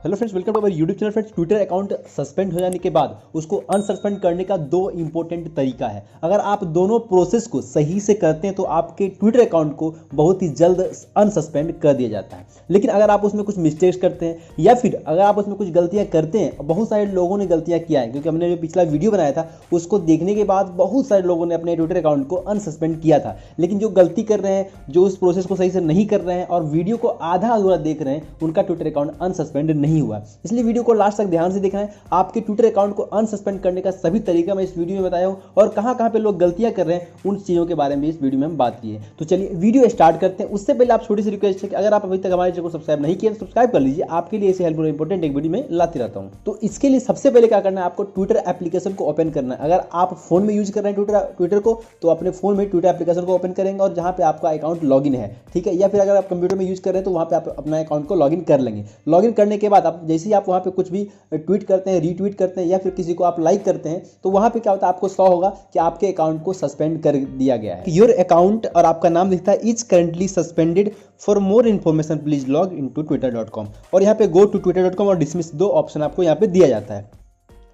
Hello friends, welcome to our YouTube channel. Friends, Twitter account suspend हो जाने के बाद उसको अनसस्पेंड करने का दो इंपॉर्टेंट तरीका है। अगर आप दोनों प्रोसेस को सही से करते हैं तो आपके ट्विटर अकाउंट को बहुत ही जल्द अनसस्पेंड कर दिया जाता है। लेकिन अगर आप उसमें कुछ मिस्टेक्स करते हैं या फिर अगर आप उसमें कुछ गलतियां करते हैं, बहुत सारे लोगों ने गलतियां किया है, क्योंकि हमने जो पिछला वीडियो बनाया था उसको देखने के बाद बहुत सारे लोगों ने अपने ट्विटर अकाउंट को अनसस्पेंड किया था। लेकिन जो गलती कर रहे हैं, जो उस प्रोसेस को सही से नहीं कर रहे हैं और वीडियो को आधा अधूरा देख रहे हैं, उनका ट्विटर अकाउंट अनसस्पेंड नहीं हुआ। इसलिए वीडियो को लास्ट तक ध्यान से देखना है। आपके ट्विटर अकाउंट को अनसस्पेंड करने का सभी तरीका मैं इस वीडियो में बताया हूं और कहां पे लोग गलतियां कर रहे हैं उन चीजों के बारे में इस वीडियो में हम बात की है। तो चलिए वीडियो स्टार्ट करते हैं। उससे पहले आप छोटी सी रिक्वेस्ट है कि अगर आप अभी तक हमारे चैनल को सब्सक्राइब नहीं किया तो सब्सक्राइब कर लीजिए। आपके लिए ऐसे हेल्पफुल इंपॉर्टेंट एक वीडियो में लाते रहता हूं। तो इसके लिए सबसे पहले क्या करना है, आपको ट्विटर एप्लीकेशन को ओपन करना है। अगर आप फोन में यूज कर रहे हैं ट्विटर को, तो अपने फोन में ट्विटर एप्लीकेशन को ओपन करेंगे और जहां पे आपका अकाउंट लॉगिन है, ठीक है, या फिर अगर आप कंप्यूटर में यूज कर रहे हैं तो वहां पे आप अपना अकाउंट को लॉगिन कर लेंगे। लॉगिन करने के बाद आप जैसे ही आप वहां पे कुछ भी ट्वीट करते हैं, रीट्वीट करते हैं या फिर किसी को आप लाइक करते हैं, तो वहां पे क्या होता है, आपको शो होगा कि आपके अकाउंट को सस्पेंड कर दिया गया है। योर अकाउंट और आपका नाम दिखता है is currently suspended. For more information please log in to twitter.com और यहाँ पे गो टू twitter.com और डिसमिस दो ऑप्शन आपको यहाँ पे दिया जाता है।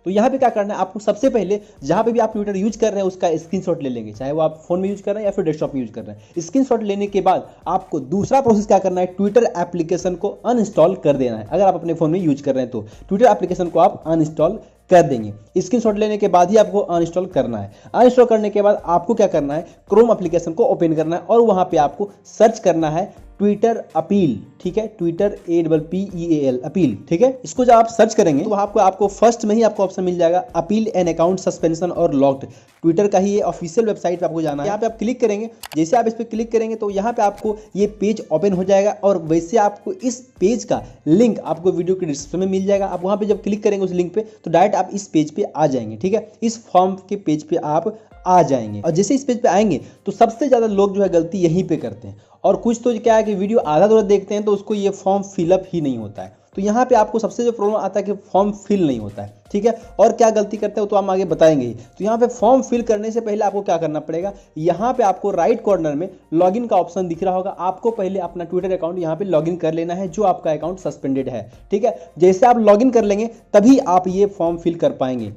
तो यहाँ पे क्या करना है, आपको सबसे पहले जहाँ पे भी आप ट्विटर यूज कर रहे हैं उसका स्क्रीनशॉट ले लेंगे, चाहे वो आप फोन में यूज कर रहे हैं या फिर डेस्कटॉप में यूज कर रहे हैं। स्क्रीनशॉट लेने के बाद आपको दूसरा प्रोसेस क्या करना है, ट्विटर एप्लीकेशन को अनइंस्टॉल कर देना है। अगर आप अपने फोन में यूज कर रहे हैं तो ट्विटर एप्लीकेशन को आप अनइंस्टॉल कर देंगे। स्क्रीनशॉट लेने के बाद ही आपको अनइंस्टॉल करना है। अनइंस्टॉल करने के बाद आपको क्या करना है, क्रोम एप्लीकेशन को ओपन करना है और वहां पे आपको सर्च करना है ट्विटर अपील, ठीक है, ट्विटर �APPEAL अपील, ठीक है। इसको जब आप सर्च करेंगे तो आपको फर्स्ट में ही आपको ऑप्शन मिल जाएगा अपील एन अकाउंट सस्पेंशन और लॉक्ड। ट्विटर का ही ये ऑफिशियल वेबसाइट पे आपको जाना है। यहाँ पे आप क्लिक करेंगे, जैसे आप इस पे क्लिक करेंगे तो यहाँ पे आपको ये पेज ओपन हो जाएगा और वैसे आपको इस पेज का लिंक आपको वीडियो के डिस्क्रिप्शन में मिल जाएगा। आप वहाँ पे जब क्लिक करेंगे उस लिंक पे तो डायरेक्ट आप इस पेज पे आ जाएंगे, ठीक है। इस फॉर्म के पेज पे आप आ जाएंगे और जैसे इस पेज पे आएंगे तो सबसे ज़्यादा लोग जो है गलती यहीं पे करते हैं और कुछ तो क्या है कि वीडियो आधा अधूरा देखते हैं तो उसको ये फॉर्म फिलअप ही नहीं होता है। तो यहाँ पे आपको सबसे जो प्रॉब्लम आता है कि फॉर्म फिल नहीं होता है, ठीक है। और क्या गलती करते हो तो हम आगे बताएंगे ही। तो यहाँ पे फॉर्म फिल करने से पहले आपको क्या करना पड़ेगा, यहाँ पे आपको राइट कॉर्नर में लॉगिन का ऑप्शन दिख रहा होगा। आपको पहले अपना ट्विटर अकाउंट यहाँ पे लॉगिन कर लेना है जो आपका अकाउंट सस्पेंडेड है, ठीक है। जैसे आप लॉगिन कर लेंगे तभी आप ये फॉर्म फिल कर पाएंगे।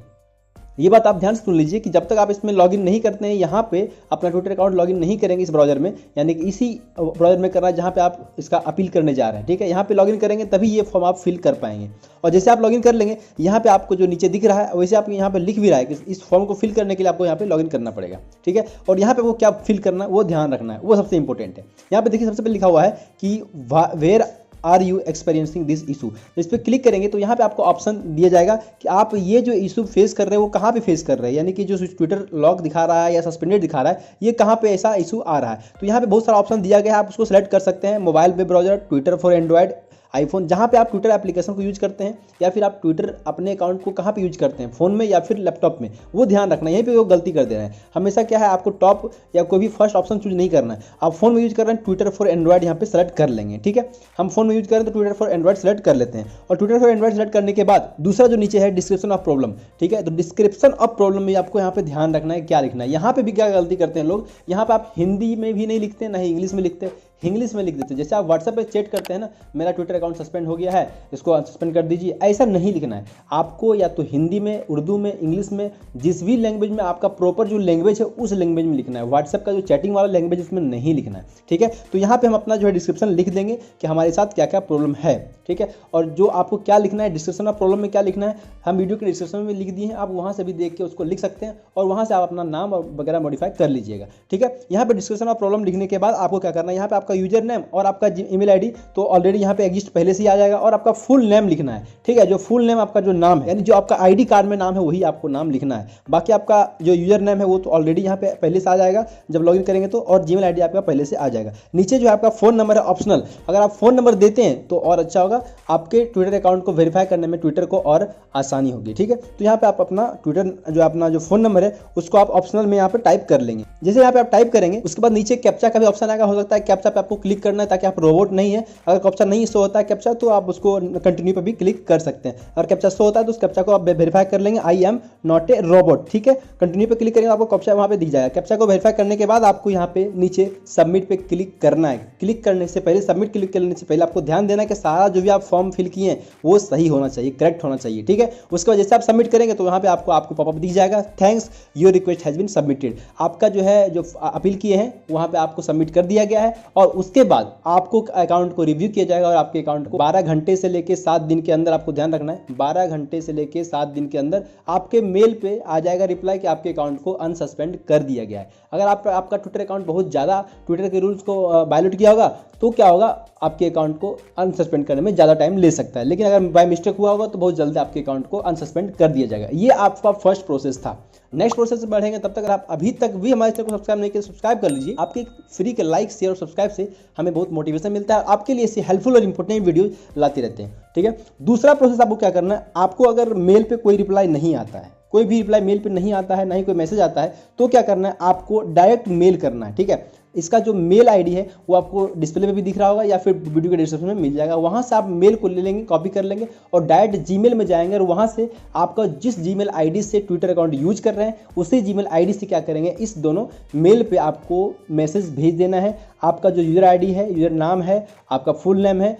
ये बात आप ध्यान से सुन लीजिए कि जब तक आप इसमें लॉगिन नहीं करते हैं, यहाँ पे अपना ट्विटर अकाउंट लॉगिन नहीं करेंगे इस ब्राउजर में, यानी कि इसी ब्राउजर में करना है जहाँ पे आप इसका अपील करने जा रहे हैं, ठीक है। यहाँ पे लॉगिन करेंगे तभी ये फॉर्म आप फिल कर पाएंगे। और जैसे आप लॉगिन कर लेंगे, यहाँ पे आपको जो नीचे दिख रहा है वैसे आप यहाँ पे लिख भी रहा है कि इस फॉर्म को फिल करने के लिए आपको यहाँ पे लॉगिन करना पड़ेगा, ठीक है। और यहाँ पे वो क्या फिल करना है वो ध्यान रखना है, वो सबसे इंपॉर्टेंट है। यहाँ पे देखिए सबसे पहले लिखा हुआ है कि where are you experiencing this issue. इस पर क्लिक करेंगे तो यहाँ पे आपको ऑप्शन दिया जाएगा कि आप ये जो इशू फेस कर रहे हैं वो कहाँ पे फेस कर रहे हैं, यानी कि जो ट्विटर लॉक दिखा रहा है या सस्पेंडेड दिखा रहा है ये कहाँ पे ऐसा इशू आ रहा है। तो यहाँ पे बहुत सारा ऑप्शन दिया गया है, आप उसको सेलेक्ट कर सकते हैं। Mobile web browser, Twitter for Android, iPhone, जहाँ पे आप ट्विटर एप्लीकेशन को यूज करते हैं या फिर आप ट्विटर अपने अकाउंट को कहाँ पे यूज करते हैं, फोन में या फिर लैपटॉप में, वो ध्यान रखना है। यहीं पे वो गलती कर दे रहे हैं। हमेशा क्या है, आपको टॉप या कोई भी फर्स्ट ऑप्शन चूज नहीं करना है। आप फोन में यूज कर रहे हैं ट्विटर फॉर एंड्रॉयड यहाँ पे सेलेक्ट कर लेंगे, ठीक है। हम फोन में यूज करें तो ट्विटर फॉर एंड्रॉयड सेलेक्ट कर लेते हैं और ट्विटर फॉर एंड्रॉयड सेलेक्ट करने के बाद दूसरा जो नीचे है डिस्क्रिप्शन ऑफ प्रॉब्लम, ठीक है। तो डिस्क्रिप्शन ऑफ प्रॉब्लम में आपको यहाँ पे ध्यान रखना है क्या लिखना है। यहाँ पे भी क्या गलती करते हैं लोग, यहाँ पे आप हिंदी में भी नहीं लिखते ना ही इंग्लिश में लिखते, इंग्लिश में लिख देते। जैसे आप व्हाट्सएप पे चैट करते हैं ना, मेरा ट्विटर अकाउंट सस्पेंड हो गया है, इसको अनसस्पेंड कर दीजिए, ऐसा नहीं लिखना है आपको। या तो हिंदी में, उर्दू में, इंग्लिश में, जिस भी लैंग्वेज में आपका प्रॉपर जो लैंग्वेज है उस लैंग्वेज में लिखना है। व्हाट्सएप का जो चैटिंग वाला लैंग्वेज उसमें नहीं लिखना है, ठीक है। तो यहाँ पे हम अपना जो है डिस्क्रिप्शन लिख देंगे कि हमारे साथ क्या क्या प्रॉब्लम है, ठीक है। और जो आपको क्या लिखना है, डिस्क्रिप्शन ऑफ प्रॉब्लम में क्या लिखना है, हम वीडियो के डिस्क्रिप्शन में लिख दिए हैं, आप वहाँ से भी देख के उसको लिख सकते हैं और वहाँ से आप अपना नाम और वगैरह मॉडिफाई कर लीजिएगा, ठीक है। यहाँ पे डिस्क्रिप्शन ऑफ प्रॉब्लम लिखने के बाद आपको क्या करना है, यहाँ पे आपका यूजर नेम और आपका ईमेल आईडी तो ऑलरेडी यहाँ पे एग्जिस्ट पहले से ही आ जाएगा और आपका फुल नेम लिखना है, ठीक है। जो फुल नेम आपका जो नाम है, यानी जो आपका आईडी कार्ड में नाम है वही आपको नाम लिखना है। बाकी आपका जो यूजर नेम है वो तो ऑलरेडी यहाँ पे पहले से आ जाएगा जब लॉगिन करेंगे तो, और जीमेल आईडी आपका पहले से आ जाएगा। नीचे जो आपका फोन नंबर है ऑप्शनल, अगर आप फोन नंबर देते हैं तो और अच्छा होगा, आपके ट्विटर अकाउंट को वेरीफाई करने में ट्विटर को और आसानी होगी, ठीक है। तो यहाँ पे आप अपना ट्विटर जो अपना जो फोन नंबर है उसको आप ऑप्शनल में यहाँ पे टाइप कर लेंगे। जैसे यहाँ पे आप टाइप करेंगे उसके बाद नीचे कैप्चा का भी ऑप्शन आएगा, हो सकता है कैप्चा पे पे आपको क्लिक करना है ताकि आप रोबोट नहीं है। अगर कैप्चा नहीं शो होता है कैप्चा तो आप उसको कंटिन्यू पे भी क्लिक कर सकते हैं। अगर कैप्चा शो होता है तो उस कैप्चा को आप वेरीफाई कर लेंगे, I am not a robot, ठीक है। कंटिन्यू पे क्लिक करेंगे आपको कैप्चा वहाँ पे दिख जाएगा। कैप्चा को वेरीफाई करने के बाद आपको यहाँ पे नीचे सबमिट पे क्लिक करना है। क्लिक करने से पहले, सबमिट क्लिक करने से पहले आपको ध्यान देना है कि सारा जो भी आप फॉर्म फिल किए हैं वो सही होना चाहिए, करेक्ट होना चाहिए, ठीक है। उसके बाद जैसे आप सबमिट करेंगे तो यहाँ पे आपको पॉपअप दिख जाएगा, thanks your request has been submitted. आपका जो है जो अपील किए हैं वहाँ पे आपको सबमिट कर दिया गया है और उसके बाद आपको अकाउंट को रिव्यू किया जाएगा और आपके अकाउंट को 12 घंटे से लेकर 7 दिन के अंदर, आपको ध्यान रखना है 12 घंटे से लेकर 7 दिन के अंदर आपके मेल पे आ जाएगा रिप्लाई कि आपके अकाउंट को अनसस्पेंड कर दिया गया है। अगर आपका ट्विटर अकाउंट बहुत ज़्यादा ट्विटर के रूल्स को वायलेट किया होगा तो क्या होगा, आपके अकाउंट को अनसस्पेंड करने में ज़्यादा टाइम ले सकता है, लेकिन अगर बाय मिस्टेक हुआ होगा तो बहुत जल्दी आपके अकाउंट को अनसस्पेंड कर दिया जाएगा। ये आपका फर्स्ट प्रोसेस था। नेक्स्ट प्रोसेस बढ़ेंगे, तब तक अगर आप अभी तक भी हमारे चैनल को सब्सक्राइब नहीं किए सब्सक्राइब कर लीजिए। आपके फ्री के लाइक, शेयर और सब्सक्राइब से हमें बहुत मोटिवेशन मिलता है, आपके लिए ऐसे हेल्पफुल और इंपॉर्टेंट वीडियो लाते रहते हैं, ठीक है। दूसरा प्रोसेस आपको क्या करना है, आपको अगर मेल पे कोई रिप्लाई नहीं आता है, कोई भी रिप्लाई मेल पे नहीं आता है, ना ही कोई मैसेज आता है, तो क्या करना है, आपको डायरेक्ट मेल करना है, ठीक है। इसका जो मेल आईडी है वो आपको डिस्प्ले पे भी दिख रहा होगा या फिर वीडियो के डिस्क्रिप्शन में मिल जाएगा। वहाँ से आप मेल को ले लेंगे, कॉपी कर लेंगे और डायरेक्ट जीमेल में जाएंगे और वहाँ से आपका जिस जीमेल आईडी से ट्विटर अकाउंट यूज कर रहे हैं उसी जीमेल आईडी से क्या करेंगे, इस दोनों मेल पे आपको मैसेज भेज देना है। आपका जो यूज़र आईडी है, यूज़र नाम है, आपका फुल नेम है,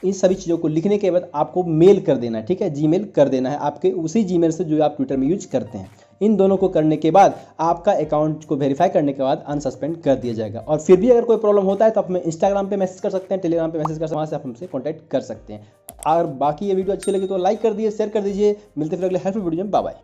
इन सभी चीज़ों को लिखने के बाद आपको मेल कर देना है, ठीक है। जीमेल कर देना है आपके उसी जीमेल से जो आप ट्विटर में यूज करते हैं। इन दोनों को करने के बाद आपका अकाउंट को वेरीफाई करने के बाद अनसस्पेंड कर दिया जाएगा। और फिर भी अगर कोई प्रॉब्लम होता है तो आप हमें इंस्टाग्राम पे मैसेज कर सकते हैं, टेलीग्राम पे मैसेज कर सकते हैं, वहाँ से आप हमसे कॉन्टैक्ट कर सकते हैं। और बाकी ये वीडियो अच्छी लगी तो लाइक कर दीजिए, शेयर कर दीजिए। मिलते फिर अगले हेल्पफुल वीडियो में, बाय बाय।